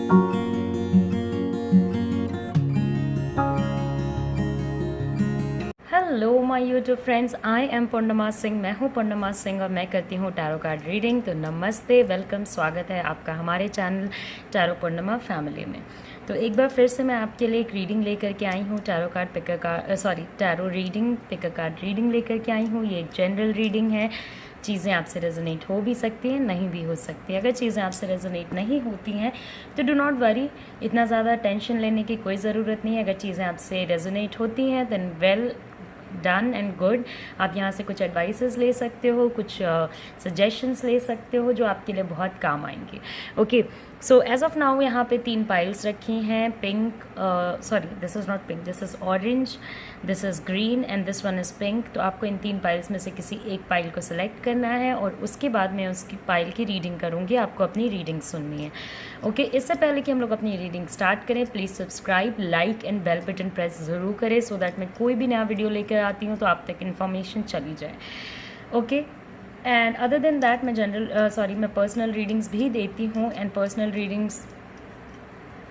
Hello my YouTube friends, I am Purnima Singh. मैं हूँ पूर्णिमा सिंह और मैं करती हूँ टैरो कार्ड रीडिंग। तो नमस्ते, वेलकम, स्वागत है आपका हमारे चैनल टैरो पूर्णिमा फैमिली में। तो एक बार फिर से मैं आपके लिए एक रीडिंग लेकर के आई हूँ, tarot card picker card tarot reading picker card reading लेकर के आई हूँ। ये एक जनरल रीडिंग है। चीज़ें आपसे रेजोनेट हो भी सकती हैं, नहीं भी हो सकती। अगर चीज़ें आपसे रेजोनेट नहीं होती हैं तो डू नॉट वरी, इतना ज़्यादा टेंशन लेने की कोई ज़रूरत नहीं है। अगर चीज़ें आपसे रेजोनेट होती हैं then well done and good. आप यहाँ से कुछ एडवाइसेस ले सकते हो, कुछ सजेशंस ले सकते हो जो आपके लिए बहुत काम आएंगे। Okay, so as of now यहाँ पे 3 पाइल्स रखी हैं। Pink, sorry this is not pink, this is orange, this is green and this one is pink. तो आपको इन 3 पाइल्स में से किसी एक पाइल को सिलेक्ट करना है और उसके बाद मैं उसकी पाइल की रीडिंग करूँगी। आपको अपनी रीडिंग सुननी है। ओके, इससे पहले कि हम लोग अपनी रीडिंग स्टार्ट करें, please subscribe, like and bell button press ज़रूर करें सो दैट मैं कोई भी नया वीडियो लेकर आती हूँ तो आप तक इन्फॉर्मेशन चली जाए। Okay, and other than that मैं पर्सनल रीडिंग्स भी देती हूँ एंड पर्सनल रीडिंग्स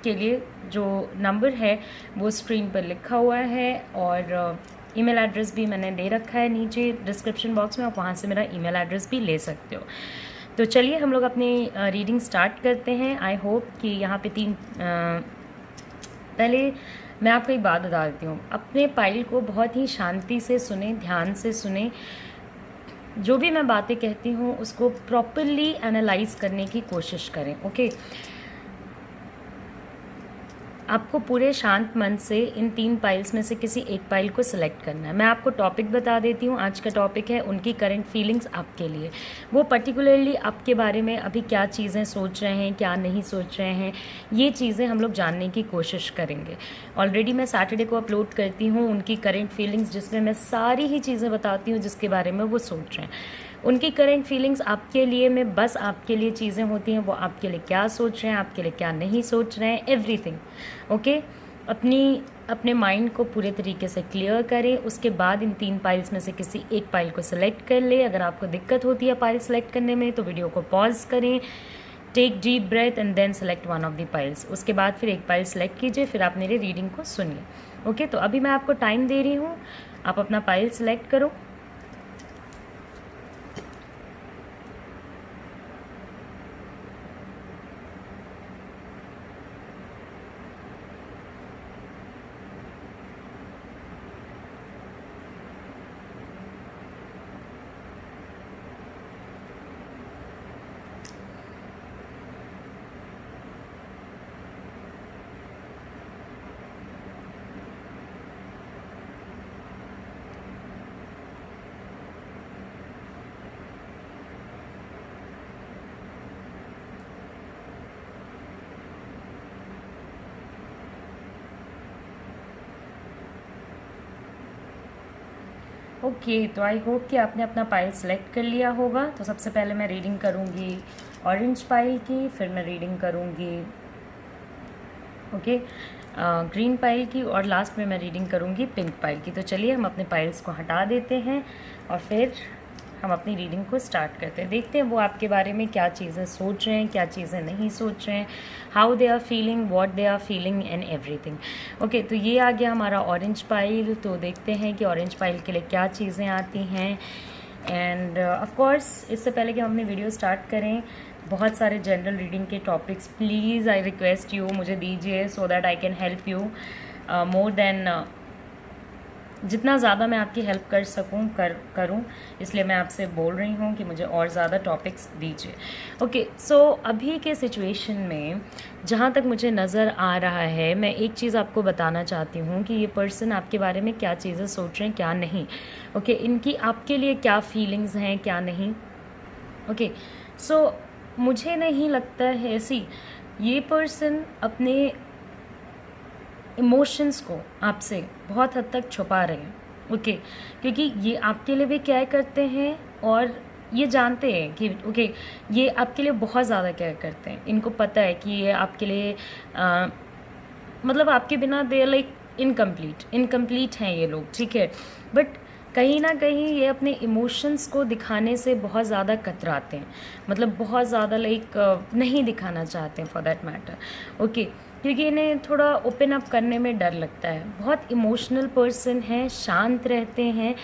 के लिए जो नंबर है वो स्क्रीन पर लिखा हुआ है और ईमेल एड्रेस भी मैंने दे रखा है नीचे डिस्क्रिप्शन बॉक्स में। आप वहाँ से मेरा ईमेल एड्रेस भी ले सकते हो। तो चलिए हम लोग अपनी रीडिंग स्टार्ट करते हैं। आई होप कि यहाँ पे पहले मैं आपको एक बात बता देती हूँ। अपने पाइल को बहुत ही शांति से सुने, ध्यान से सुने। जो भी मैं बातें कहती हूँ उसको प्रॉपरली एनालाइज करने की कोशिश करें। ओके, आपको पूरे शांत मन से इन 3 पाइल्स में से किसी एक पाइल को सिलेक्ट करना है। मैं आपको टॉपिक बता देती हूँ। आज का टॉपिक है उनकी करंट फीलिंग्स आपके लिए। वो पर्टिकुलरली आपके बारे में अभी क्या चीज़ें सोच रहे हैं, क्या नहीं सोच रहे हैं, ये चीज़ें हम लोग जानने की कोशिश करेंगे। ऑलरेडी मैं सैटरडे को अपलोड करती हूँ उनकी करंट फीलिंग्स, जिसमें मैं सारी ही चीज़ें बताती हूँ जिसके बारे में वो सोच रहे हैं। उनकी करंट फीलिंग्स आपके लिए में बस आपके लिए चीज़ें होती हैं। वो आपके लिए क्या सोच रहे हैं, आपके लिए क्या नहीं सोच रहे हैं, एवरीथिंग। ओके, अपने माइंड को पूरे तरीके से क्लियर करें। उसके बाद इन 3 पाइल्स में से किसी एक पाइल को सिलेक्ट कर ले। अगर आपको दिक्कत होती है पाइल सेलेक्ट करने में तो वीडियो को पॉज करें, take deep breath and then select one of the piles. उसके बाद फिर एक पाइल सेलेक्ट कीजिए, फिर आप मेरे रीडिंग को सुनिए। ओके, तो अभी मैं आपको टाइम दे रही हूँ, आप अपना पाइल सेलेक्ट करो। ओके, तो आई होप कि आपने अपना पाइल सेलेक्ट कर लिया होगा। तो सबसे पहले मैं रीडिंग करूँगी ऑरेंज पाइल की, फिर मैं रीडिंग करूँगी ग्रीन पाइल की और लास्ट में मैं रीडिंग करूँगी पिंक पाइल की। तो चलिए हम अपने पाइल्स को हटा देते हैं और फिर हम अपनी रीडिंग को स्टार्ट करते हैं। देखते हैं वो आपके बारे में क्या चीज़ें सोच रहे हैं, क्या चीज़ें नहीं सोच रहे हैं, how they are feeling, what they are feeling and everything. Okay, तो ये आ गया हमारा ऑरेंज पाइल। तो देखते हैं कि ऑरेंज पाइल के लिए क्या चीज़ें आती हैं। एंड ऑफ कोर्स इससे पहले कि हम अपनी वीडियो स्टार्ट करें, बहुत सारे जनरल रीडिंग के topics please I request you मुझे दीजिए so that I can help you more than जितना ज़्यादा मैं आपकी हेल्प कर सकूं करूं। इसलिए मैं आपसे बोल रही हूं कि मुझे और ज़्यादा टॉपिक्स दीजिए। ओके, सो अभी के सिचुएशन में जहां तक मुझे नज़र आ रहा है, मैं एक चीज़ आपको बताना चाहती हूं कि ये पर्सन आपके बारे में क्या चीज़ें सोच रहे हैं, क्या नहीं। ओके, इनकी आपके लिए क्या फीलिंग्स हैं, क्या नहीं। ओके, सो मुझे नहीं लगता है ऐसी ये पर्सन अपने इमोशंस को आपसे बहुत हद तक छुपा रहे हैं। ओके, क्योंकि ये आपके लिए भी केयर करते हैं और ये जानते हैं कि ओके ये आपके लिए बहुत ज़्यादा केयर करते हैं। इनको पता है कि ये आपके लिए मतलब आपके बिना दे लाइक इनकम्प्लीट हैं ये लोग, ठीक है। बट कहीं ना कहीं ये अपने इमोशंस को दिखाने से बहुत ज़्यादा कतराते हैं, मतलब बहुत ज़्यादा नहीं दिखाना चाहते हैं फॉर दैट मैटर। ओके, क्योंकि इन्हें थोड़ा ओपन अप करने में डर लगता है। बहुत इमोशनल पर्सन हैं, शांत रहते हैं।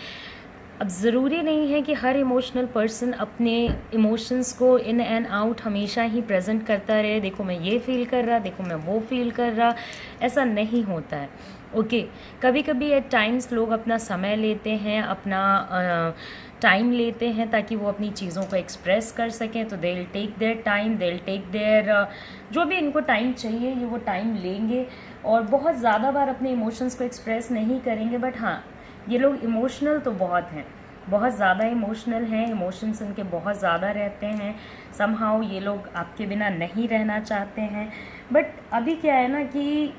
अब ज़रूरी नहीं है कि हर इमोशनल पर्सन अपने इमोशंस को इन एंड आउट हमेशा ही प्रेजेंट करता रहे, देखो मैं ये फील कर रहा, देखो मैं वो फील कर रहा, ऐसा नहीं होता है। ओके, कभी कभी एट टाइम्स लोग अपना समय लेते हैं, अपना टाइम लेते हैं ताकि वो अपनी चीज़ों को एक्सप्रेस कर सकें। तो they will take their time, they will take their जो भी इनको टाइम चाहिए ये वो टाइम लेंगे, और बहुत ज़्यादा बार अपने इमोशंस को एक्सप्रेस नहीं करेंगे। बट हाँ, ये लोग इमोशनल तो बहुत हैं, बहुत ज़्यादा इमोशनल हैं, इमोशंस इनके बहुत ज़्यादा रहते हैं। समहाउ ये लोग आपके बिना नहीं रहना चाहते हैं। बट अभी क्या है ना कि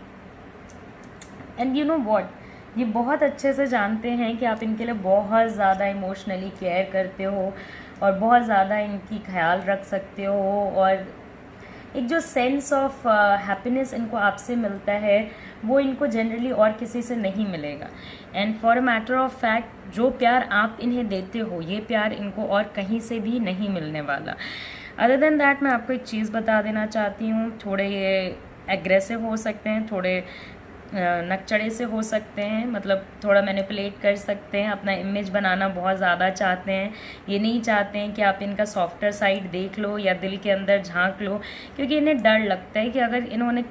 एंड यू नो व्हाट, ये बहुत अच्छे से जानते हैं कि आप इनके लिए बहुत ज़्यादा इमोशनली केयर करते हो और बहुत ज़्यादा इनकी ख्याल रख सकते हो, और एक जो सेंस ऑफ हैप्पीनेस इनको आपसे मिलता है वो इनको जनरली और किसी से नहीं मिलेगा। And for a matter of fact, जो प्यार आप इन्हें देते हो ये प्यार इनको और कहीं से भी नहीं मिलने वाला। अदर देन दैट, मैं आपको एक चीज़ बता देना चाहती हूँ, थोड़े ये एग्रेसिव हो सकते हैं, थोड़े नकचड़े से हो सकते हैं, मतलब थोड़ा मैनिपुलेट कर सकते हैं, अपना इमेज बनाना बहुत ज़्यादा चाहते हैं। ये नहीं चाहते हैं कि आप इनका सॉफ्टर साइड देख लो या दिल के अंदर झांक लो, क्योंकि इन्हें डर लगता है कि अगर इन्होंने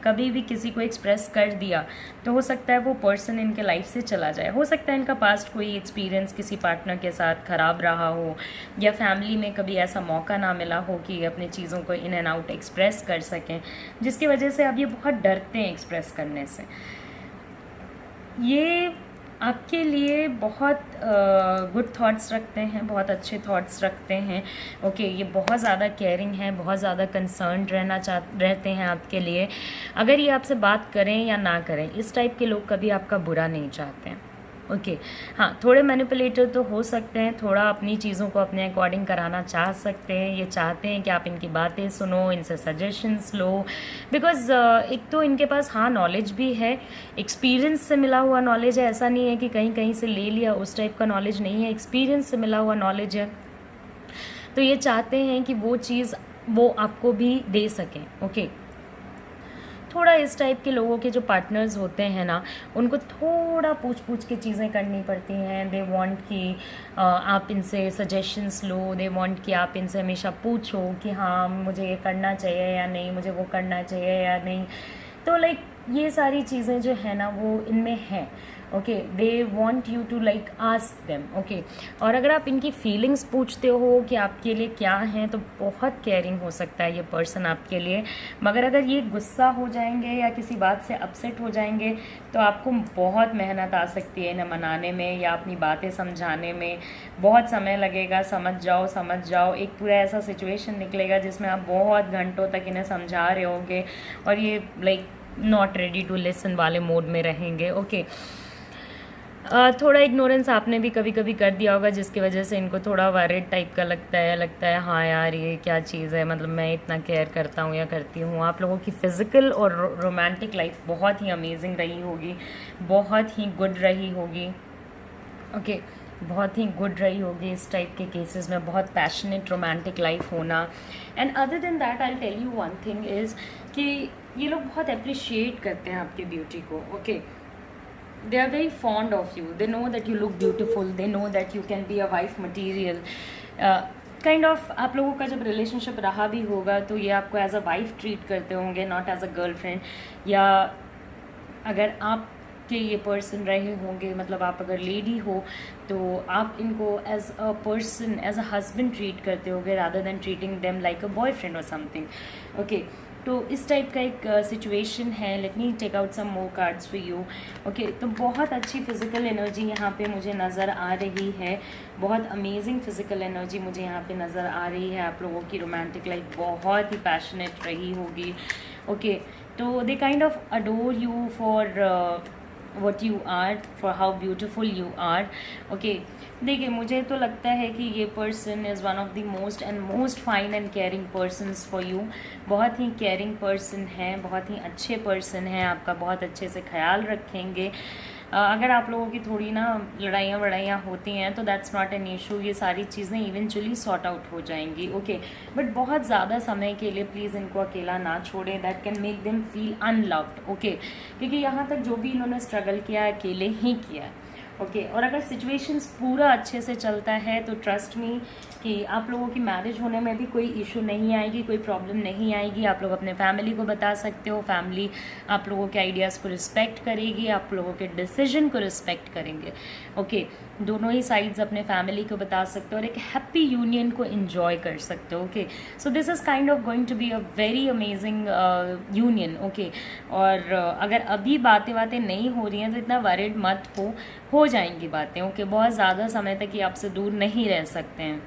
कभी भी किसी को एक्सप्रेस कर दिया तो हो सकता है वो पर्सन इनके लाइफ से चला जाए। हो सकता है इनका पास्ट कोई एक्सपीरियंस किसी पार्टनर के साथ ख़राब रहा हो, या फैमिली में कभी ऐसा मौका ना मिला हो कि अपनी चीज़ों को इन एंड आउट एक्सप्रेस कर सकें, जिसकी वजह से अब ये बहुत डरते हैं एक्सप्रेस करने से। ये आपके लिए बहुत गुड थॉट्स रखते हैं, बहुत अच्छे थॉट्स रखते हैं। ओके, ये बहुत ज़्यादा केयरिंग है, बहुत ज़्यादा कंसर्न रहते हैं आपके लिए। अगर ये आपसे बात करें या ना करें, इस टाइप के लोग कभी आपका बुरा नहीं चाहते हैं। ओके, हाँ, थोड़े मैनिपुलेटर तो हो सकते हैं, थोड़ा अपनी चीज़ों को अपने अकॉर्डिंग कराना चाह सकते हैं। ये चाहते हैं कि आप इनकी बातें सुनो, इनसे सजेशंस लो, बिकॉज़ एक तो इनके पास हाँ नॉलेज भी है, एक्सपीरियंस से मिला हुआ नॉलेज है। ऐसा नहीं है कि कहीं कहीं से ले लिया, उस टाइप का नॉलेज नहीं है, एक्सपीरियंस से मिला हुआ नॉलेज है। तो ये चाहते हैं कि वो चीज़ वो आपको भी दे सकें। ओके, थोड़ा इस टाइप के लोगों के जो पार्टनर्स होते हैं ना, उनको थोड़ा पूछ के चीज़ें करनी पड़ती हैं। दे वांट कि आप इनसे सजेशंस लो, दे वांट कि आप इनसे हमेशा पूछो कि हाँ मुझे ये करना चाहिए या नहीं, मुझे वो करना चाहिए या नहीं। तो ये सारी चीज़ें जो है ना वो इनमें हैं। Okay, they want you to ask them. Okay, और अगर आप इनकी फीलिंग्स पूछते हो कि आपके लिए क्या है, तो बहुत केयरिंग हो सकता है ये पर्सन आपके लिए। मगर अगर ये गुस्सा हो जाएंगे या किसी बात से अपसेट हो जाएंगे तो आपको बहुत मेहनत आ सकती है इन्हें मनाने में या अपनी बातें समझाने में। बहुत समय लगेगा, समझ जाओ। एक पूरा ऐसा सिचुएशन निकलेगा जिसमें आप बहुत घंटों तक इन्हें समझा रहे होंगे और ये नॉट रेडी टू लिसन वाले मोड में रहेंगे। ओके, थोड़ा इग्नोरेंस आपने भी कभी कभी कर दिया होगा, जिसकी वजह से इनको थोड़ा वरीड टाइप का लगता है हाँ यार ये क्या चीज़ है, मतलब मैं इतना केयर करता हूँ या करती हूँ। आप लोगों की फ़िज़िकल और रोमांटिक लाइफ बहुत ही अमेजिंग रही होगी, बहुत ही गुड रही होगी। ओके, बहुत ही गुड रही होगी इस टाइप के केसेस में, बहुत पैशनेट रोमांटिक लाइफ होना। And other than that I tell you one thing is कि ये लोग बहुत अप्रिशिएट करते हैं आपकी ब्यूटी को। Okay, they are very fond of you, they know that you look beautiful, they know that you can be a wife material kind of। आप लोगों का जब रिलेशनशिप रहा भी होगा तो ये आपको एज अ वाइफ ट्रीट करते होंगे, नॉट एज अ गर्लफ्रेंड। या अगर आप के ये पर्सन रहे होंगे, मतलब आप अगर लेडी हो तो आप इनको as a person, as a husband treat करते होंगे rather than treating them like a boyfriend और समथिंग। ओके, तो इस टाइप का एक सिचुएशन है। Let me take out some more cards for you. Okay, तो बहुत अच्छी फिज़िकल एनर्जी यहाँ पे मुझे नज़र आ रही है, बहुत अमेजिंग फिज़िकल एनर्जी मुझे यहाँ पे नज़र आ रही है। आप लोगों की रोमांटिक लाइफ बहुत ही पैशनेट रही होगी। ओके, तो they kind of adore you for what you are, for how beautiful you are। okay, देखिए मुझे तो लगता है कि ये person is one of the most and most fine and caring persons for you. बहुत ही केयरिंग पर्सन है, बहुत ही अच्छे पर्सन हैं, आपका बहुत अच्छे से ख्याल रखेंगे। अगर आप लोगों की थोड़ी ना लड़ाइयाँ होती हैं तो दैट्स नॉट एन इशू, ये सारी चीज़ें इवेंचुअली सॉर्ट आउट हो जाएंगी, ओके। बट बहुत ज़्यादा समय के लिए प्लीज़ इनको अकेला ना छोड़ें, that can make them feel unloved, okay. क्योंकि यहाँ तक जो भी इन्होंने स्ट्रगल किया है अकेले ही किया है, ओके। और अगर सिचुएशंस पूरा अच्छे से चलता है तो ट्रस्ट मी कि आप लोगों की मैरिज होने में भी कोई इशू नहीं आएगी, कोई प्रॉब्लम नहीं आएगी। आप लोग अपने फैमिली को बता सकते हो, फैमिली आप लोगों के आइडियाज़ को रिस्पेक्ट करेगी, आप लोगों के डिसीजन को रिस्पेक्ट करेंगे, ओके। दोनों ही साइड्स अपने फैमिली को बता सकते हो और एक हैप्पी यूनियन को एंजॉय कर सकते हो, okay. So this is kind of going to be a very amazing union, okay. और अगर अभी बातें नहीं हो रही हैं तो इतना वरिड मत हो जाएंगी बातें, ओके। बहुत ज़्यादा समय तक ये आपसे दूर नहीं रह सकते हैं,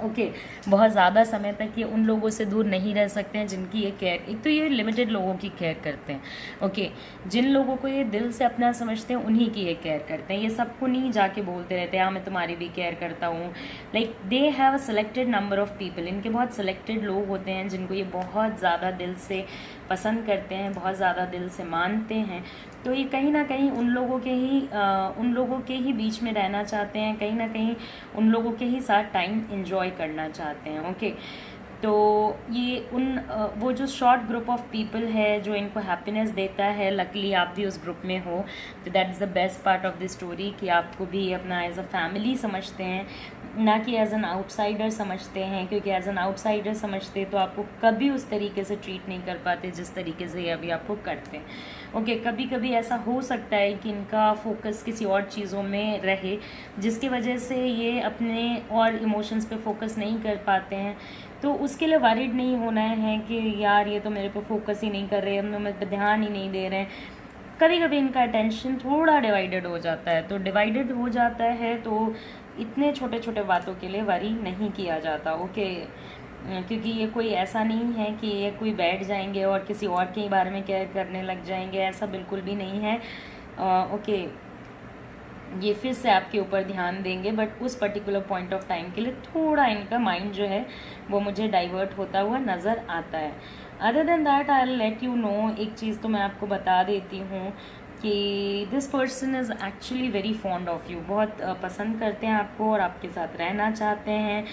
ओके। बहुत ज़्यादा समय तक ये उन लोगों से दूर नहीं रह सकते हैं जिनकी ये केयर, एक तो ये लिमिटेड लोगों की केयर करते हैं, ओके। जिन लोगों को ये दिल से अपना समझते हैं उन्हीं की ये केयर करते हैं, ये सबको नहीं जाके बोलते रहते हैं हाँ मैं तुम्हारी भी केयर करता हूँ। Like they have a selected number of people, इनके बहुत सिलेक्टेड लोग होते हैं जिनको ये बहुत ज़्यादा दिल से पसंद करते हैं, बहुत ज़्यादा दिल से मानते हैं। तो ये कहीं ना कहीं उन लोगों के ही बीच में रहना चाहते हैं, कहीं ना कहीं उन लोगों के ही साथ टाइम एंजॉय करना चाहते हैं, ओके। तो ये वो जो शॉर्ट ग्रुप ऑफ पीपल है जो इनको हैप्पीनेस देता है, लकीली आप भी उस ग्रुप में हो, तो that is the best part of the story कि आपको भी अपना एज अ फैमिली समझते हैं, ना कि एज एन आउटसाइडर समझते हैं। क्योंकि एज एन आउटसाइडर समझते तो आपको कभी उस तरीके से ट्रीट नहीं कर पाते जिस तरीके से ये अभी आपको करते हैं, ओके। कभी कभी ऐसा हो सकता है कि इनका फोकस किसी और चीज़ों में रहे जिसकी वजह से ये अपने और इमोशंस पे फोकस नहीं कर पाते हैं, तो उसके लिए वरीड नहीं होना है कि यार ये तो मेरे पे फोकस ही नहीं कर रहे, हम मेरे पे ध्यान ही नहीं दे रहे हैं। कभी कभी इनका अटेंशन थोड़ा डिवाइडेड हो जाता है, तो डिवाइडेड हो जाता है तो इतने छोटे छोटे बातों के लिए वरी नहीं किया जाता, ओके। क्योंकि ये कोई ऐसा नहीं है कि ये कोई बैठ जाएंगे और किसी और के बारे में केयर करने लग जाएंगे, ऐसा बिल्कुल भी नहीं है, ओके। ये फिर से आपके ऊपर ध्यान देंगे, बट उस पर्टिकुलर पॉइंट ऑफ टाइम के लिए थोड़ा इनका माइंड जो है वो मुझे डाइवर्ट होता हुआ नज़र आता है। Other than that I will let you know, एक चीज़ तो मैं आपको बता देती हूँ कि this person is actually very fond of you, बहुत पसंद करते हैं आपको और आपके साथ रहना चाहते हैं।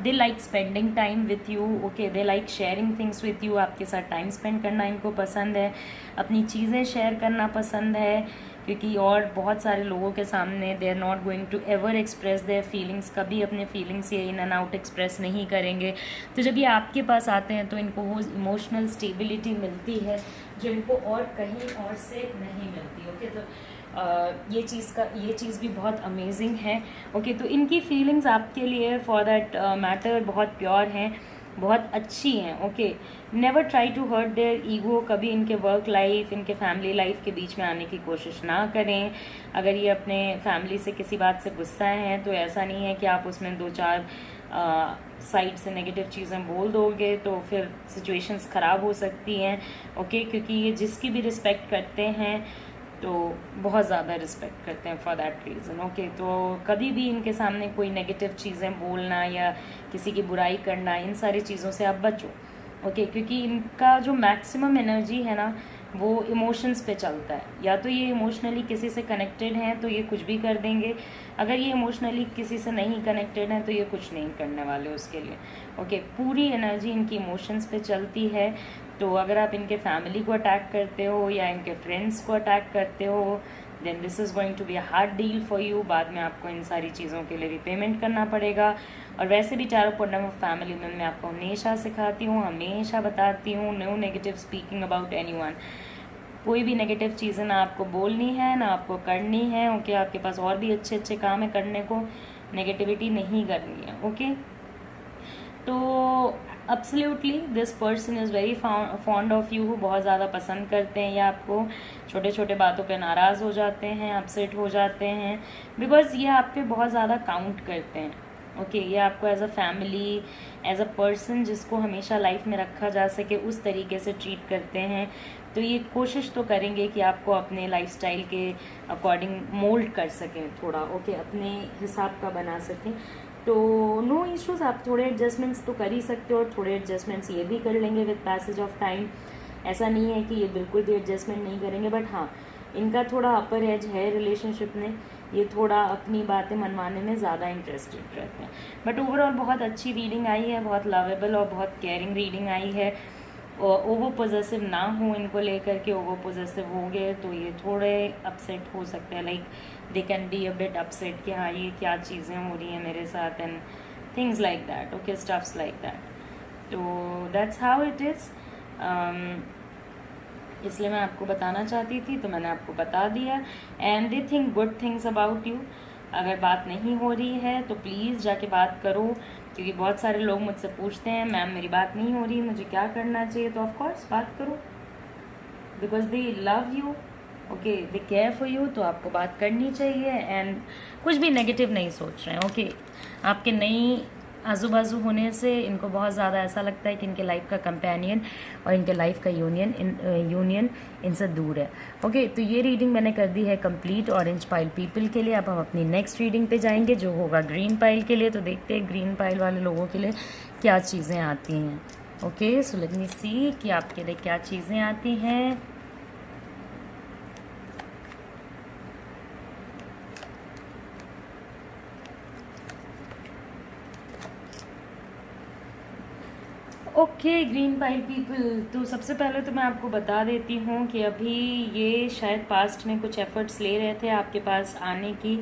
They like spending time with you, okay. They like sharing things with you, आपके साथ टाइम स्पेंड करना इनको पसंद है, अपनी चीज़ें शेयर करना पसंद है। क्योंकि और बहुत सारे लोगों के सामने they are not going to ever express their feelings, कभी अपने फीलिंग्स ये इन एंड आउट एक्सप्रेस नहीं करेंगे। तो जब ये आपके पास आते हैं तो इनको वो इमोशनल स्टेबिलिटी मिलती है जो इनको और कहीं और से नहीं मिलती, ओके। तो ये चीज़ भी बहुत अमेजिंग है, ओके। तो इनकी फीलिंग्स आपके लिए फॉर दैट मैटर बहुत प्योर हैं, बहुत अच्छी हैं, okay. Never try to hurt their ego, कभी इनके वर्क लाइफ, इनके फैमिली लाइफ के बीच में आने की कोशिश ना करें। अगर ये अपने फैमिली से किसी बात से गुस्सा हैं तो ऐसा नहीं है कि आप उसमें 2-4 साइड से नेगेटिव चीज़ें बोल दोगे तो फिर सिचुएशंस ख़राब हो सकती हैं, ओके। क्योंकि ये जिसकी भी रिस्पेक्ट करते हैं तो बहुत ज़्यादा रिस्पेक्ट करते हैं फॉर दैट रीज़न, ओके। तो कभी भी इनके सामने कोई नेगेटिव चीज़ें बोलना या किसी की बुराई करना, इन सारी चीज़ों से आप बचो, ओके। क्योंकि इनका जो मैक्सिमम एनर्जी है ना वो इमोशंस पे चलता है। या तो ये इमोशनली किसी से कनेक्टेड हैं तो ये कुछ भी कर देंगे, अगर ये इमोशनली किसी से नहीं कनेक्टेड हैं तो ये कुछ नहीं करने वाले उसके लिए, ओके। पूरी एनर्जी इनकी इमोशंस पे चलती है। तो अगर आप इनके फैमिली को अटैक करते हो या इनके फ्रेंड्स को अटैक करते हो then this is going to be a hard deal for you. बाद में आपको इन सारी चीज़ों के लिए रिपेमेंट करना पड़ेगा। और वैसे भी टैरो पूर्णिमा फैमिली में मैं आपको हमेशा सिखाती हूँ, हमेशा बताती हूँ, no negative speaking about anyone. कोई भी नेगेटिव चीज़ें ना आपको बोलनी है ना आपको करनी है, ओके। आपके पास और भी अच्छे अच्छे काम है करने को, नेगेटिविटी नहीं करनी है, ओके। तो absolutely this person is very fond of you, बहुत ज़्यादा पसंद करते हैं ये आपको। छोटे छोटे बातों पे नाराज़ हो जाते हैं, अपसेट हो जाते हैं, बिकॉज ये आप पे बहुत ज़्यादा काउंट करते हैं, ओके। ये आपको as a family, as a person जिसको हमेशा लाइफ में रखा जा सके उस तरीके से ट्रीट करते हैं। तो ये कोशिश तो करेंगे कि आपको अपने लाइफस्टाइल के अकॉर्डिंग मोल्ड कर सकें थोड़ा, ओके, अपने हिसाब का बना सकें। तो नो इश्यूज़, आप थोड़े एडजस्टमेंट्स तो कर ही सकते हो और थोड़े एडजस्टमेंट्स ये भी कर लेंगे विद पैसेज ऑफ टाइम। ऐसा नहीं है कि ये बिल्कुल भी एडजस्टमेंट नहीं करेंगे, बट हाँ इनका थोड़ा अपर एज है रिलेशनशिप में, ये थोड़ा अपनी बातें मनवाने में ज़्यादा इंटरेस्टेड रहते हैं। बट ओवरऑल बहुत अच्छी रीडिंग आई है, बहुत लवेबल और बहुत केयरिंग रीडिंग आई है। और ओवर पॉजेसिव ना हो इनको लेकर के, ओवर पॉजेसिव हो गए तो ये थोड़े अपसेट हो सकते हैं, like they can be a bit upset कि हाँ ये क्या चीज़ें हो रही हैं मेरे साथ and things like that, okay, stuffs like that. तो दैट्स हाउ इट इज़। इसलिए मैं आपको बताना चाहती थी, तो मैंने आपको बता दिया। And they think good things about you. अगर बात नहीं हो रही है तो प्लीज़ जाके बात करो, क्योंकि बहुत सारे लोग मुझसे पूछते हैं मैम मेरी बात नहीं हो रही, मुझे क्या करना चाहिए। तो ऑफकोर्स बात करो, because they love you, okay, they care for you, तो आपको बात करनी चाहिए। एंड कुछ भी नेगेटिव नहीं सोच रहे हैं, ओके। आपके नई आजू बाजू होने से इनको बहुत ज़्यादा ऐसा लगता है कि इनके लाइफ का कंपेनियन और इनके लाइफ का यूनियन इनसे दूर है, ओके। तो ये रीडिंग मैंने कर दी है कंप्लीट ऑरेंज पाइल पीपल के लिए। अब हम अपनी नेक्स्ट रीडिंग पे जाएंगे जो होगा ग्रीन पाइल के लिए। तो देखते हैं ग्रीन पाइल वाले लोगों के लिए क्या चीज़ें आती हैं, ओके। सो लेट मी सी कि आपके लिए क्या चीज़ें आती हैं। ओके ग्रीन पाइल पीपल, तो सबसे पहले तो मैं आपको बता देती हूँ कि अभी ये शायद पास्ट में कुछ एफर्ट्स ले रहे थे आपके पास आने की,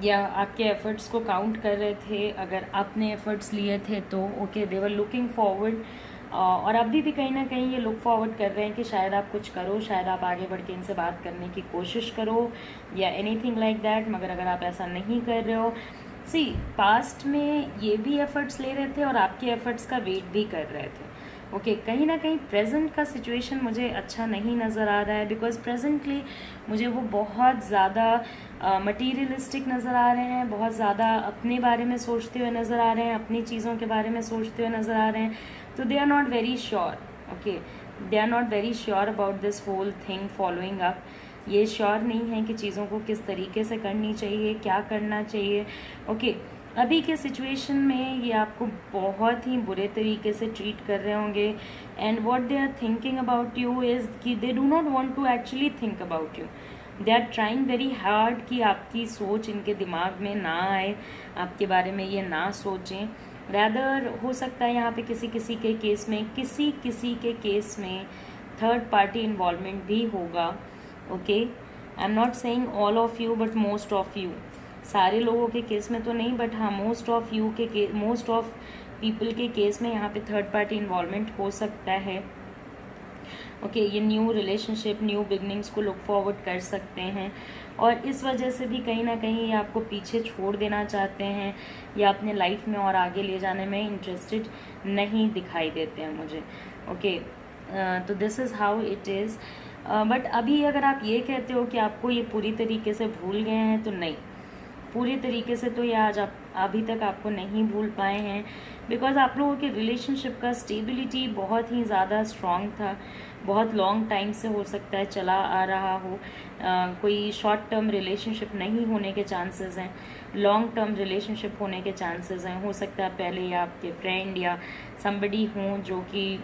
या आपके एफर्ट्स को काउंट कर रहे थे। अगर आपने एफर्ट्स लिए थे तो okay, they were looking forward. और अभी भी कहीं ना कहीं ये लुक फॉरवर्ड कर रहे हैं कि शायद आप कुछ करो, शायद आप आगे बढ़ के इनसे बात करने की कोशिश करो या एनीथिंग लाइक दैट। मगर अगर आप ऐसा नहीं कर रहे हो, सी पास्ट में ये भी एफर्ट्स ले रहे थे और आपके एफर्ट्स का वेट भी कर रहे थे, ओके। कहीं ना कहीं प्रेजेंट का सिचुएशन मुझे अच्छा नहीं नज़र आ रहा है, बिकॉज प्रेजेंटली मुझे वो बहुत ज़्यादा मटीरियलिस्टिक नज़र आ रहे हैं, बहुत ज़्यादा अपने बारे में सोचते हुए नज़र आ रहे हैं, अपनी चीज़ों के बारे में सोचते हुए नज़र आ रहे हैं। तो they are not very sure, okay, they are not very sure about this whole thing following up. ये श्योर नहीं है कि चीज़ों को किस तरीके से करनी चाहिए, क्या करना चाहिए, ओके। अभी के सिचुएशन में ये आपको बहुत ही बुरे तरीके से ट्रीट कर रहे होंगे। And what they are thinking about you is कि they do not want to actually think about you, they are trying very hard कि आपकी सोच इनके दिमाग में ना आए, आपके बारे में ये ना सोचें। रैदर हो सकता है यहाँ पे किसी किसी के केस में थर्ड पार्टी इन्वॉल्वमेंट भी होगा, okay. I am not saying all of you but most of you, सारे लोगों के केस में तो नहीं, बट हाँ मोस्ट ऑफ पीपल के केस में यहाँ पे थर्ड पार्टी इन्वॉल्वमेंट हो सकता है, ओके। ये न्यू रिलेशनशिप, न्यू बिगनिंग्स को लुक फॉरवर्ड कर सकते हैं और इस वजह से भी कहीं ना कहीं ये आपको पीछे छोड़ देना चाहते हैं या अपने लाइफ में और आगे ले जाने में इंटरेस्टेड नहीं दिखाई देते हैं मुझे, ओके। तो this is how it is. But अभी अगर आप ये कहते हो कि आपको ये पूरी तरीके से भूल गए हैं, तो नहीं, पूरी तरीके से तो ये आज आप अभी तक आपको नहीं भूल पाए हैं, बिकॉज आप लोगों के रिलेशनशिप का स्टेबिलिटी बहुत ही ज़्यादा स्ट्रॉन्ग था, बहुत लॉन्ग टाइम से हो सकता है चला आ रहा हो। कोई शॉर्ट टर्म रिलेशनशिप नहीं होने के चांसेस हैं, लॉन्ग टर्म रिलेशनशिप होने के चांसेस हैं। हो सकता है पहले या आपके फ्रेंड या समबडी हों जो कि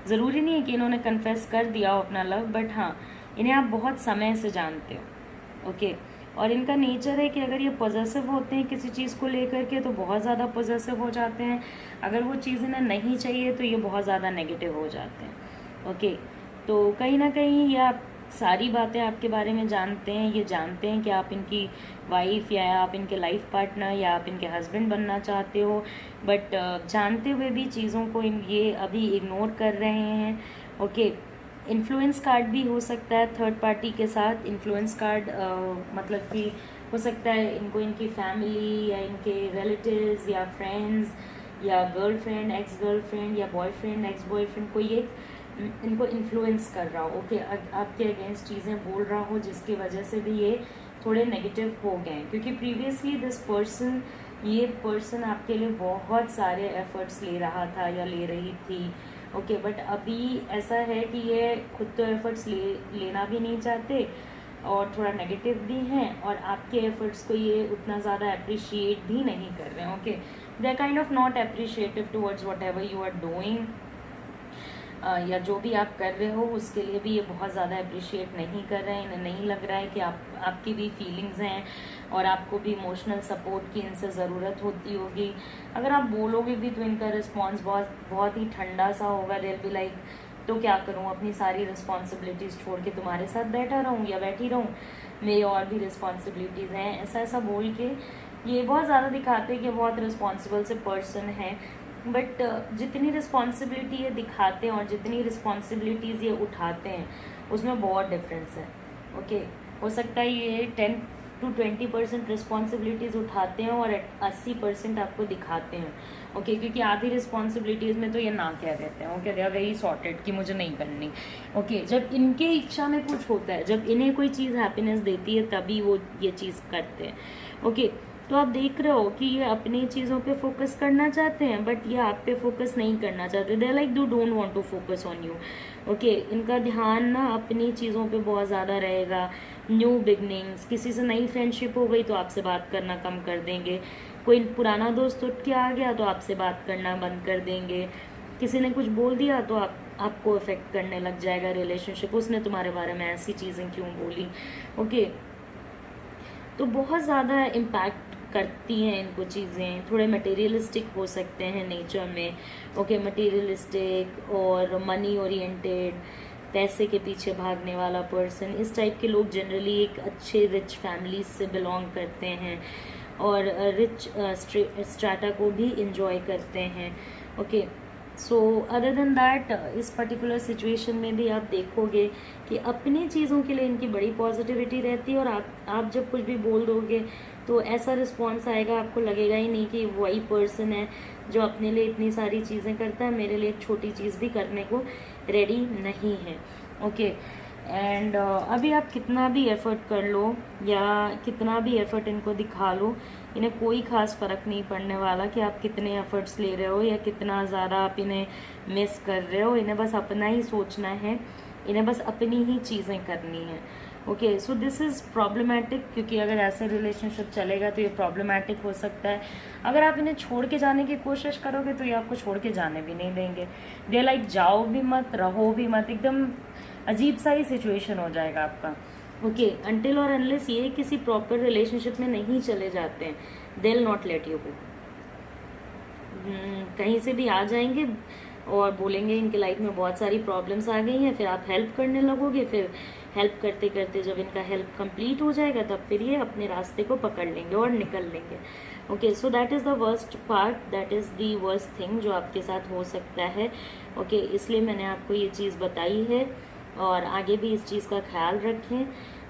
ज़रूरी नहीं है कि इन्होंने कन्फेस कर दिया हो अपना लव, बट हाँ इन्हें आप बहुत समय से जानते हो, ओके। और इनका नेचर है कि अगर ये पॉजेसिव होते हैं किसी चीज़ को लेकर के तो बहुत ज़्यादा पॉजेसिव हो जाते हैं, अगर वो चीज़ इन्हें नहीं चाहिए तो ये बहुत ज़्यादा नेगेटिव हो जाते हैं, ओके। तो कहीं ना कहीं ये आप सारी बातें आपके बारे में जानते हैं, ये जानते हैं कि आप इनकी वाइफ या आप इनके लाइफ पार्टनर या आप इनके हस्बैंड बनना चाहते हो, बट जानते हुए भी चीज़ों को ये अभी इग्नोर कर रहे हैं, ओके। इन्फ्लुएंस कार्ड भी हो सकता है थर्ड पार्टी के साथ। इन्फ्लुएंस कार्ड मतलब कि हो सकता है इनको इनकी फैमिली या इनके रिलेटिव्स या फ्रेंड्स या गर्लफ्रेंड एक्स गर्लफ्रेंड या बॉयफ्रेंड एक्स बॉयफ्रेंड कोई एक इनको इन्फ्लुएंस कर रहा हो, ओके, आपके अगेंस्ट चीज़ें बोल रहा हो, जिसकी वजह से भी ये थोड़े नेगेटिव हो गए हैं। क्योंकि प्रीवियसली ये पर्सन आपके लिए बहुत सारे एफर्ट्स ले रहा था या ले रही थी, ओके। बट अभी ऐसा है कि ये खुद तो एफर्ट्स लेना भी नहीं चाहते और थोड़ा नेगेटिव भी हैं, और आपके एफर्ट्स को ये उतना ज़्यादा अप्रिशिएट भी नहीं कर रहे हैं, okay. They are kind of not appreciative towards whatever you are doing. या जो भी आप कर रहे हो उसके लिए भी ये बहुत ज़्यादा अप्रिशिएट नहीं कर रहे हैं। इन्हें नहीं लग रहा है कि आपकी भी फीलिंग्स हैं और आपको भी इमोशनल सपोर्ट की इनसे ज़रूरत होती होगी। अगर आप बोलोगे भी तो इनका रिस्पॉन्स बहुत ही ठंडा सा होगा। दे विल बी लाइक, तो क्या करूँ, अपनी सारी रिस्पॉन्सिबिलिटीज़ छोड़ के तुम्हारे साथ बैठा रहूँ या बैठी रहूँ, मेरी और भी रिस्पॉन्सिबिलिटीज़ हैं, ऐसा ऐसा बोल के ये बहुत ज़्यादा दिखाते हैं कि बहुत रिस्पॉन्सिबल से पर्सन है। बट जितनी रिस्पॉन्सिबिलिटी ये दिखाते हैं और जितनी रिस्पॉन्सिबिलिटीज़ ये उठाते हैं उसमें बहुत डिफरेंस है। ओके, हो सकता है ये 10 to 20% रिस्पॉन्सिबिलिटीज़ उठाते हैं और 80% आपको दिखाते हैं। ओके, क्योंकि आधी रिस्पॉन्सिबिलिटीज़ में तो ये ना कह देते हैं। Okay, they are very sorted कि मुझे नहीं करनी। ओके, जब इनके इच्छा में कुछ होता है, जब इन्हें कोई चीज़ हैप्पीनेस देती है तभी वो ये चीज़ करते हैं। ओके, तो आप देख रहे हो कि ये अपनी चीज़ों पे फोकस करना चाहते हैं बट ये आप पे फोकस नहीं करना चाहते। They like do don't want to focus on you. Okay, इनका ध्यान ना अपनी चीज़ों पे बहुत ज़्यादा रहेगा। न्यू बिगनिंग्स, किसी से नई फ्रेंडशिप हो गई तो आपसे बात करना कम कर देंगे। कोई पुराना दोस्त उठ के आ गया तो आपसे बात करना बंद कर देंगे। किसी ने कुछ बोल दिया तो आपको इफेक्ट करने लग जाएगा रिलेशनशिप, उसने तुम्हारे बारे में ऐसी चीज़ें क्यों बोली। ओके, तो बहुत ज़्यादा इम्पैक्ट करती हैं इनको चीज़ें। थोड़े मटेरियलिस्टिक हो सकते हैं नेचर में। ओके, मटेरियलिस्टिक और मनी ओरिएंटेड, पैसे के पीछे भागने वाला पर्सन, इस टाइप के लोग जनरली एक अच्छे रिच फैमिली से बिलोंग करते हैं और रिच स्ट्राटा को भी इंजॉय करते हैं। Okay, so other than that इस पर्टिकुलर सिचुएशन में भी आप देखोगे कि अपनी चीज़ों के लिए इनकी बड़ी पॉजिटिविटी रहती है और आप जब कुछ भी बोल दोगे तो ऐसा रिस्पॉन्स आएगा, आपको लगेगा ही नहीं कि वही पर्सन है जो अपने लिए इतनी सारी चीज़ें करता है, मेरे लिए एक छोटी चीज़ भी करने को रेडी नहीं है। ओके, एंड अभी आप कितना भी एफर्ट कर लो या कितना भी एफर्ट इनको दिखा लो, इन्हें कोई ख़ास फ़र्क नहीं पड़ने वाला कि आप कितने एफर्ट्स ले रहे हो या कितना ज़्यादा आप इन्हें मिस कर रहे हो। इन्हें बस अपना ही सोचना है, इन्हें बस अपनी ही चीज़ें करनी है। Okay, so this is problematic, क्योंकि अगर ऐसे रिलेशनशिप चलेगा तो ये प्रॉब्लमैटिक हो सकता है। अगर आप इन्हें छोड़ के जाने की कोशिश करोगे तो ये आपको छोड़ के जाने भी नहीं देंगे। दे लाइक जाओ भी मत, रहो भी मत, एकदम अजीब सा ही सिचुएशन हो जाएगा आपका। ओके, अनटिल और अनलेस ये किसी प्रॉपर रिलेशनशिप में नहीं चले जाते हैं, they will not let you go. कहीं से भी आ जाएंगे और बोलेंगे इनके लाइफ में बहुत सारी प्रॉब्लम्स आ गई हैं, फिर आप हेल्प करने लगोगे, फिर हेल्प करते करते जब इनका हेल्प कंप्लीट हो जाएगा तब फिर ये अपने रास्ते को पकड़ लेंगे और निकल लेंगे। Okay, so that is the worst part, that is the worst thing जो आपके साथ हो सकता है। ओके, इसलिए मैंने आपको ये चीज़ बताई है और आगे भी इस चीज़ का ख्याल रखें,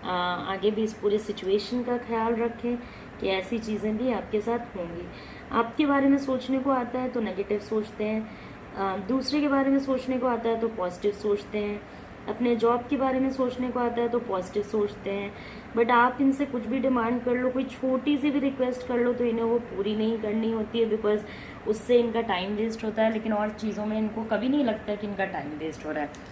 आगे भी इस पूरे सिचुएशन का ख्याल रखें कि ऐसी चीज़ें भी आपके साथ होंगी। आपके बारे में सोचने को आता है तो नेगेटिव सोचते हैं, दूसरे के बारे में सोचने को आता है तो पॉजिटिव सोचते हैं, अपने जॉब के बारे में सोचने को आता है तो पॉजिटिव सोचते हैं। बट आप इनसे कुछ भी डिमांड कर लो, कोई छोटी सी भी रिक्वेस्ट कर लो तो इन्हें वो पूरी नहीं करनी होती है, बिकॉज उससे इनका टाइम वेस्ट होता है। लेकिन और चीज़ों में इनको कभी नहीं लगता कि इनका टाइम वेस्ट हो रहा है।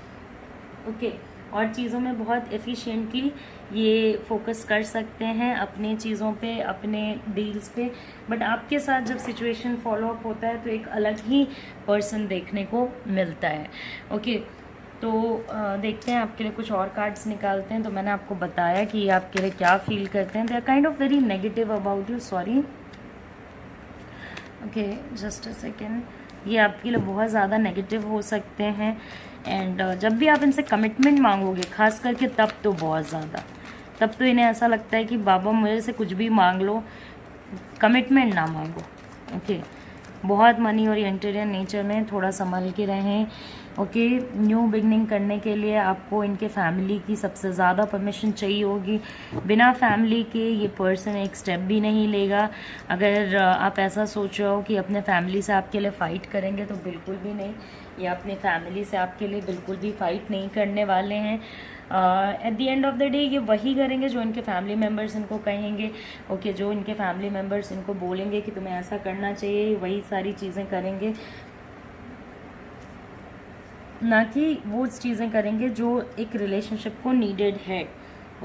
ओके, और चीज़ों में बहुत एफिशिएंटली ये फोकस कर सकते हैं अपनी चीज़ों पे, अपने डील्स पे। बट आपके साथ जब सिचुएशन फॉलो अप होता है तो एक अलग ही पर्सन देखने को मिलता है। ओके, तो देखते हैं आपके लिए कुछ और कार्ड्स निकालते हैं। तो मैंने आपको बताया कि आपके लिए क्या फील करते हैं। They are kind of very negative about you, sorry. Okay, just a second. ये आपके लिए बहुत ज़्यादा नेगेटिव हो सकते हैं एंड जब भी आप इनसे कमिटमेंट मांगोगे खास करके तब तो बहुत ज़्यादा, तब तो इन्हें ऐसा लगता है कि बाबा मेरे से कुछ भी मांग लो, कमिटमेंट ना मांगो। ओके, बहुत मनी ओरिएंटेड है नेचर में, थोड़ा संभल के रहें। ओके, न्यू बिगनिंग करने के लिए आपको इनके फैमिली की सबसे ज़्यादा परमिशन चाहिए होगी। बिना फैमिली के ये पर्सन एक स्टेप भी नहीं लेगा। अगर आप ऐसा सोच रहे हो कि अपने फैमिली से आपके लिए फ़ाइट करेंगे तो बिल्कुल भी नहीं, ये अपने फैमिली से आपके लिए बिल्कुल भी फ़ाइट नहीं करने वाले हैं। At the end of the day ये वही करेंगे जो इनके फैमिली मेम्बर्स इनको कहेंगे। ओके, जो इनके फैमिली मेम्बर्स इनको बोलेंगे कि तुम्हें ऐसा करना चाहिए, वही सारी चीज़ें करेंगे, ना कि वो चीज़ें करेंगे जो एक रिलेशनशिप को नीडेड है।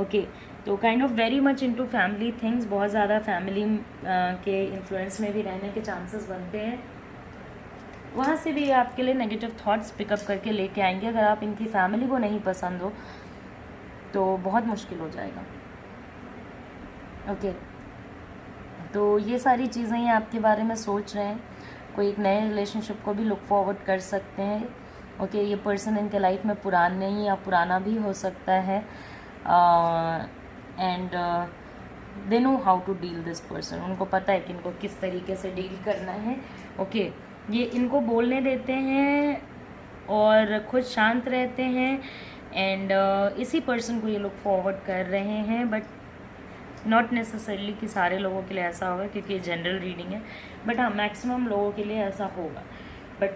ओके, तो kind of very much into family things, बहुत ज़्यादा फैमिली के इन्फ्लुएंस में भी रहने के चांसेस बनते हैं। वहाँ से भी ये आपके लिए नेगेटिव थॉट्स पिकअप करके लेके आएंगे। अगर आप इनकी फैमिली को नहीं पसंद हो तो बहुत मुश्किल हो जाएगा। ओके, तो ये सारी चीज़ें ये आपके बारे में सोच रहे हैं। कोई एक नए रिलेशनशिप को भी लुक फॉरवर्ड कर सकते हैं। ओके, ये पर्सन इनके लाइफ में पुराना या पुराना भी हो सकता है, and they know how to deal this person. उनको पता है कि इनको किस तरीके से डील करना है। ओके, ये इनको बोलने देते हैं और खुद शांत रहते हैं, एंड इसी पर्सन को ये लुक फॉरवर्ड कर रहे हैं। बट नॉट नेसेसरली कि सारे लोगों के लिए ऐसा होगा, क्योंकि ये जनरल रीडिंग है। बट हाँ, मैक्सिमम लोगों के लिए ऐसा होगा, बट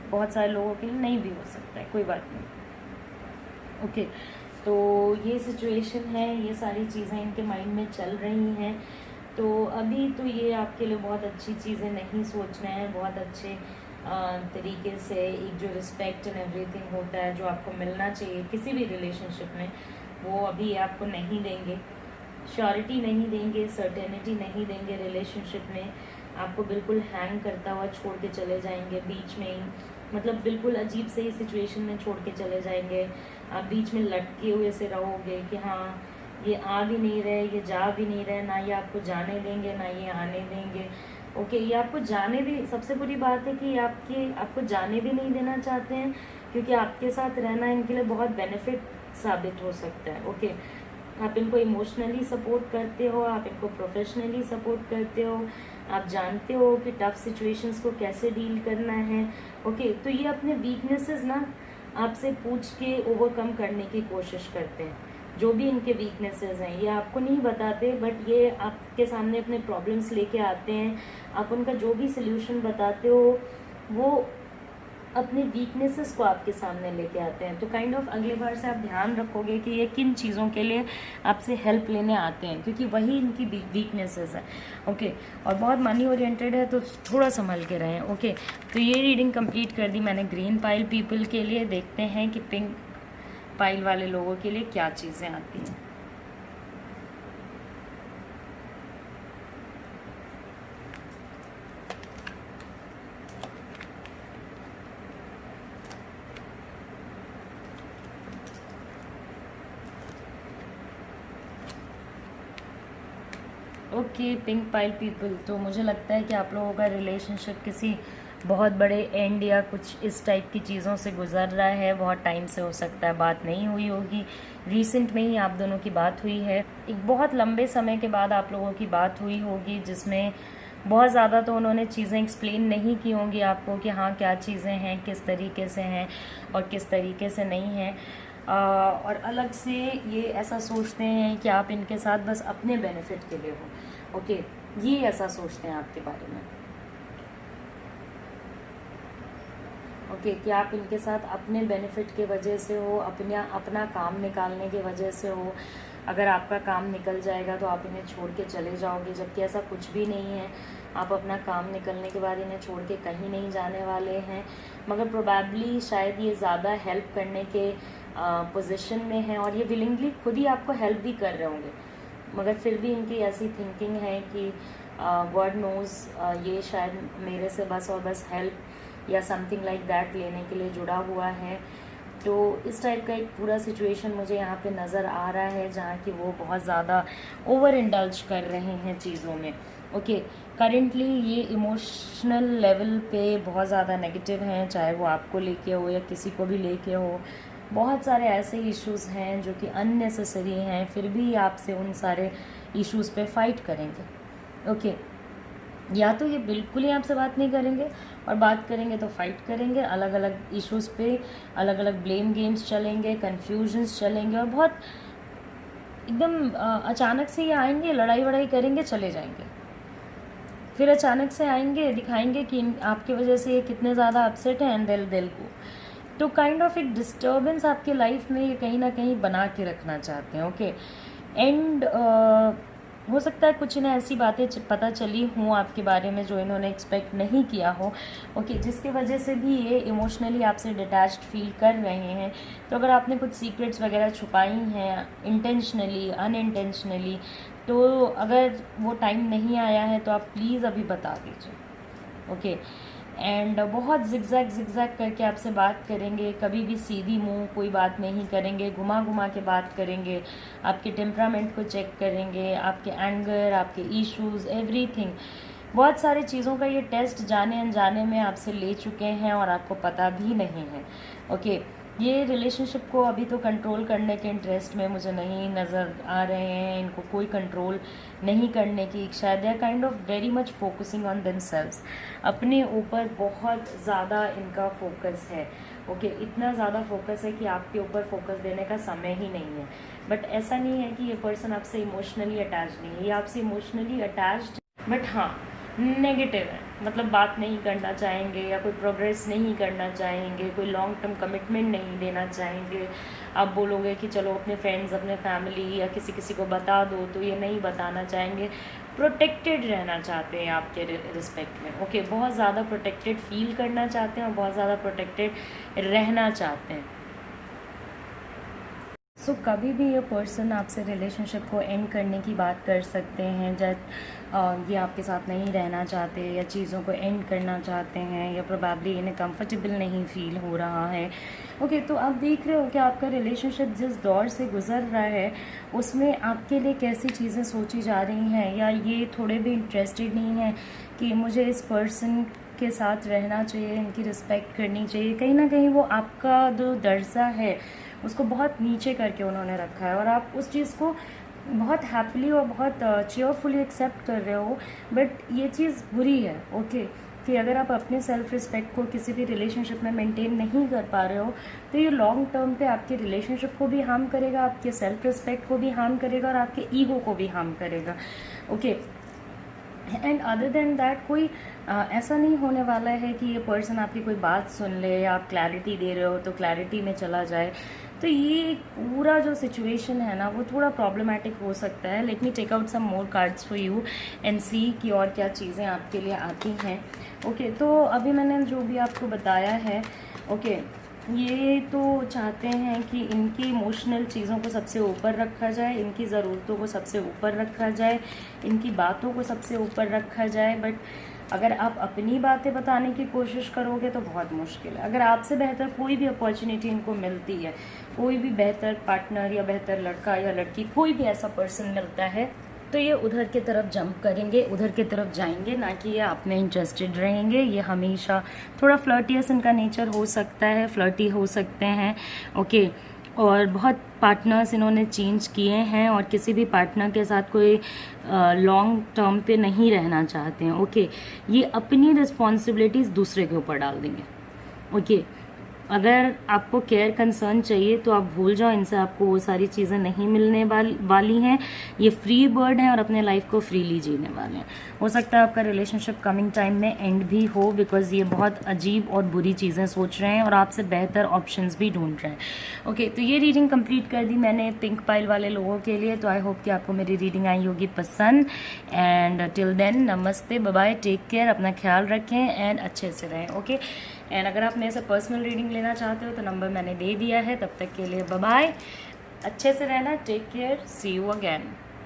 बहुत सारे लोगों के लिए नहीं भी हो सकता है, कोई बात नहीं। ओके, तो ये सिचुएशन है, ये सारी चीज़ें इनके माइंड में चल रही हैं। तो अभी तो ये आपके लिए बहुत अच्छी चीज़ें नहीं सोच रहे हैं। बहुत अच्छे तरीके से एक जो रिस्पेक्ट एंड एवरीथिंग होता है, जो आपको मिलना चाहिए किसी भी रिलेशनशिप में, वो अभी आपको नहीं देंगे। श्योरिटी नहीं देंगे, सर्टेनिटी नहीं देंगे रिलेशनशिप में। आपको बिल्कुल हैंग करता हुआ छोड़ के चले जाएंगे बीच में ही, मतलब बिल्कुल अजीब से ही सिचुएशन में छोड़ के चले जाएंगे। आप बीच में लटके हुए से रहोगे कि हाँ, ये आ भी नहीं रहे, ये जा भी नहीं रहे, ना ये आपको जाने देंगे ना ये आने देंगे। ओके, ये आपको जाने भी, सबसे बुरी बात है कि आपको जाने भी नहीं देना चाहते हैं, क्योंकि आपके साथ रहना इनके लिए बहुत बेनिफिट साबित हो सकता है। ओके, आप इनको इमोशनली सपोर्ट करते हो, आप इनको प्रोफेशनली सपोर्ट करते हो, आप जानते हो कि टफ सिचुएशंस को कैसे डील करना है। ओके, तो ये अपने वीकनेसेस ना आपसे पूछ के ओवरकम करने की कोशिश करते हैं। जो भी इनके वीकनेसेस हैं ये आपको नहीं बताते, बट ये आपके सामने अपने प्रॉब्लम्स लेके आते हैं। आप उनका जो भी सल्यूशन बताते हो वो अपने वीकनेसेस को आपके सामने लेके आते हैं। तो काइंड ऑफ अगले बार से आप ध्यान रखोगे कि ये किन चीज़ों के लिए आपसे हेल्प लेने आते हैं, क्योंकि वही इनकी वीकनेसेस है। ओके, और बहुत मनी ओरिएंटेड है, तो थोड़ा संभल के रहें। ओके, तो ये रीडिंग कंप्लीट कर दी मैंने ग्रीन पाइल पीपल के लिए। देखते हैं कि पिंक पाइल वाले लोगों के लिए क्या चीज़ें आती हैं। ओके, पिंक पाइल पीपल, तो मुझे लगता है कि आप लोगों का रिलेशनशिप किसी बहुत बड़े एंड या कुछ इस टाइप की चीज़ों से गुजर रहा है। बहुत टाइम से हो सकता है बात नहीं हुई होगी, रिसेंट में ही आप दोनों की बात हुई है। एक बहुत लंबे समय के बाद आप लोगों की बात हुई होगी, जिसमें बहुत ज़्यादा तो उन्होंने चीज़ें एक्सप्लेन नहीं की होंगी आपको कि हाँ क्या चीज़ें हैं, किस तरीके से हैं और किस तरीके से नहीं हैं। और अलग से ये ऐसा सोचते हैं कि आप इनके साथ बस अपने बेनिफिट के लिए हो। ओके, ये ऐसा सोचते हैं आपके बारे में। ओके, कि आप इनके साथ अपने बेनिफिट के वजह से हो, अपना काम निकालने की वजह से हो। अगर आपका काम निकल जाएगा तो आप इन्हें छोड़ के चले जाओगे, जबकि ऐसा कुछ भी नहीं है। आप अपना काम निकलने के बाद इन्हें छोड़ के कहीं नहीं जाने वाले हैं, मगर प्रोबेबली शायद ये ज़्यादा हेल्प करने के पोजीशन में है, और ये विलिंगली खुद ही आपको हेल्प भी कर रहे होंगे, मगर फिर भी इनकी ऐसी थिंकिंग है कि गॉड नोज़ ये शायद मेरे से बस और बस हेल्प या समथिंग लाइक दैट लेने के लिए जुड़ा हुआ है। तो इस टाइप का एक पूरा सिचुएशन मुझे यहाँ पे नज़र आ रहा है, जहाँ कि वो बहुत ज़्यादा ओवर इंडल्ज कर रहे हैं चीज़ों में। ओके, करेंटली ये इमोशनल लेवल पे बहुत ज़्यादा नेगेटिव हैं, चाहे वो आपको लेके हो या किसी को भी लेके हो। बहुत सारे ऐसे इश्यूज़ हैं जो कि अननेसेसरी हैं, फिर भी आपसे उन सारे इश्यूज़ पे फाइट करेंगे। ओके, या तो ये बिल्कुल ही आपसे बात नहीं करेंगे, और बात करेंगे तो फाइट करेंगे। अलग अलग इश्यूज़ पे अलग अलग ब्लेम गेम्स चलेंगे, कन्फ्यूजन्स चलेंगे, और बहुत एकदम अचानक से ये आएंगे, लड़ाई वड़ाई करेंगे, चले जाएंगे। फिर अचानक से आएंगे, दिखाएंगे कि आपकी वजह से ये कितने ज़्यादा अपसेट हैं, एंड दिल को तो काइंड ऑफ एक डिस्टर्बेंस आपके लाइफ में ये कहीं ना कहीं बना के रखना चाहते हैं। ओके, एंड हो सकता है कुछ इन्हें ऐसी बातें पता चली हों आपके बारे में जो इन्होंने एक्सपेक्ट नहीं किया हो। ओके, जिसकी वजह से भी ये इमोशनली आपसे डिटैच्ड फील कर रहे हैं। तो अगर आपने कुछ सीक्रेट्स वगैरह छुपाई हैं इंटेंशनली अनइंटेंशनली, तो अगर वो टाइम नहीं आया है तो आप प्लीज़ अभी बता दीजिए। ओके, एंड बहुत जिगजैग करके आपसे बात करेंगे, कभी भी सीधी मुंह कोई बात नहीं करेंगे, घुमा घुमा के बात करेंगे, आपके टेम्परामेंट को चेक करेंगे, आपके एंगर, आपके इश्यूज, एवरीथिंग, बहुत सारी चीज़ों का ये टेस्ट जाने अनजाने में आपसे ले चुके हैं और आपको पता भी नहीं है। ओके, ये रिलेशनशिप को अभी तो कंट्रोल करने के इंटरेस्ट में मुझे नहीं नज़र आ रहे हैं, इनको कोई कंट्रोल नहीं करने की इच्छा है। They are kind of very much focusing on themselves, अपने ऊपर बहुत ज़्यादा इनका फोकस है। ओके, इतना ज़्यादा फोकस है कि आपके ऊपर फोकस देने का समय ही नहीं है। बट ऐसा नहीं है कि ये पर्सन आपसे इमोशनली अटैच नहीं है, ये आपसे इमोशनली अटैच्ड, बट हाँ नेगेटिव है, मतलब बात नहीं करना चाहेंगे या कोई प्रोग्रेस नहीं करना चाहेंगे, कोई लॉन्ग टर्म कमिटमेंट नहीं देना चाहेंगे। आप बोलोगे कि चलो अपने फ्रेंड्स, अपने फैमिली या किसी किसी को बता दो, तो ये नहीं बताना चाहेंगे। प्रोटेक्टेड रहना चाहते हैं आपके रिस्पेक्ट में। ओके, बहुत ज़्यादा प्रोटेक्टेड फील करना चाहते हैं और बहुत ज़्यादा प्रोटेक्टेड रहना चाहते हैं। सो कभी भी ये पर्सन आपसे रिलेशनशिप को एंड करने की बात कर सकते हैं, जब ये आपके साथ नहीं रहना चाहते या चीज़ों को एंड करना चाहते हैं, या प्रोबेबली इन्हें कंफर्टेबल नहीं फील हो रहा है। ओके, तो आप देख रहे हो कि आपका रिलेशनशिप जिस दौर से गुजर रहा है उसमें आपके लिए कैसी चीज़ें सोची जा रही हैं, या ये थोड़े भी इंटरेस्टेड नहीं है कि मुझे इस पर्सन के साथ रहना चाहिए, इनकी रिस्पेक्ट करनी चाहिए। कहीं ना कहीं वो आपका जो दर्जा है उसको बहुत नीचे करके उन्होंने रखा है और आप उस चीज़ को बहुत हैप्पीली और बहुत चेयरफुली एक्सेप्ट कर रहे हो। बट ये चीज़ बुरी है। ओके, कि अगर आप अपने सेल्फ रिस्पेक्ट को किसी भी रिलेशनशिप में मेंटेन नहीं कर पा रहे हो तो ये लॉन्ग टर्म पे आपके रिलेशनशिप को भी हार्म करेगा, आपके सेल्फ रिस्पेक्ट को भी हार्म करेगा और आपके ईगो को भी हार्म करेगा। Okay, and other than that कोई ऐसा नहीं होने वाला है कि ये पर्सन आपकी कोई बात सुन ले या आप क्लैरिटी दे रहे हो तो क्लैरिटी में चला जाए। तो ये पूरा जो सिचुएशन है ना वो थोड़ा प्रॉब्लमेटिक हो सकता है। Let me take out some more cards for you and see कि और क्या चीज़ें आपके लिए आती हैं। ओके, तो अभी मैंने जो भी आपको बताया है, ओके, ये तो चाहते हैं कि इनकी इमोशनल चीज़ों को सबसे ऊपर रखा जाए, इनकी ज़रूरतों को सबसे ऊपर रखा जाए, इनकी बातों को सबसे ऊपर रखा जाए। बट अगर आप अपनी बातें बताने की कोशिश करोगे तो बहुत मुश्किल है। अगर आपसे बेहतर कोई भी अपॉर्चुनिटी इनको मिलती है, कोई भी बेहतर पार्टनर या बेहतर लड़का या लड़की, कोई भी ऐसा पर्सन मिलता है, तो ये उधर की तरफ जंप करेंगे, उधर की तरफ जाएंगे, ना कि ये आप में इंटरेस्टेड रहेंगे। ये हमेशा थोड़ा फ्लर्टियस इनका नेचर हो सकता है, फ्लर्टी हो सकते हैं। ओके, और बहुत पार्टनर्स इन्होंने चेंज किए हैं और किसी भी पार्टनर के साथ कोई लॉन्ग टर्म पे नहीं रहना चाहते हैं। ओके, ये अपनी रिस्पॉन्सिबिलिटीज़ दूसरे के ऊपर डाल देंगे। ओके, अगर आपको केयर कंसर्न चाहिए तो आप भूल जाओ, इनसे आपको वो सारी चीज़ें नहीं मिलने वाली हैं। ये फ्री बर्ड हैं और अपने लाइफ को फ्रीली जीने वाले हैं। हो सकता है आपका रिलेशनशिप कमिंग टाइम में एंड भी हो, बिकॉज ये बहुत अजीब और बुरी चीज़ें सोच रहे हैं और आपसे बेहतर ऑप्शंस भी ढूंढ रहे हैं। ओके, तो ये रीडिंग कंप्लीट कर दी मैंने पिंक पाइल वाले लोगों के लिए। तो आई होप कि आपको मेरी रीडिंग आई होगी पसंद। एंड टिल देन, नमस्ते, बाय बाय, टेक केयर, अपना ख्याल रखें एंड अच्छे से रहें। ओके, एंड अगर आप मेरे से पर्सनल रीडिंग लेना चाहते हो तो नंबर मैंने दे दिया है। तब तक के लिए बाय बाय, अच्छे से रहना, take care, see you again.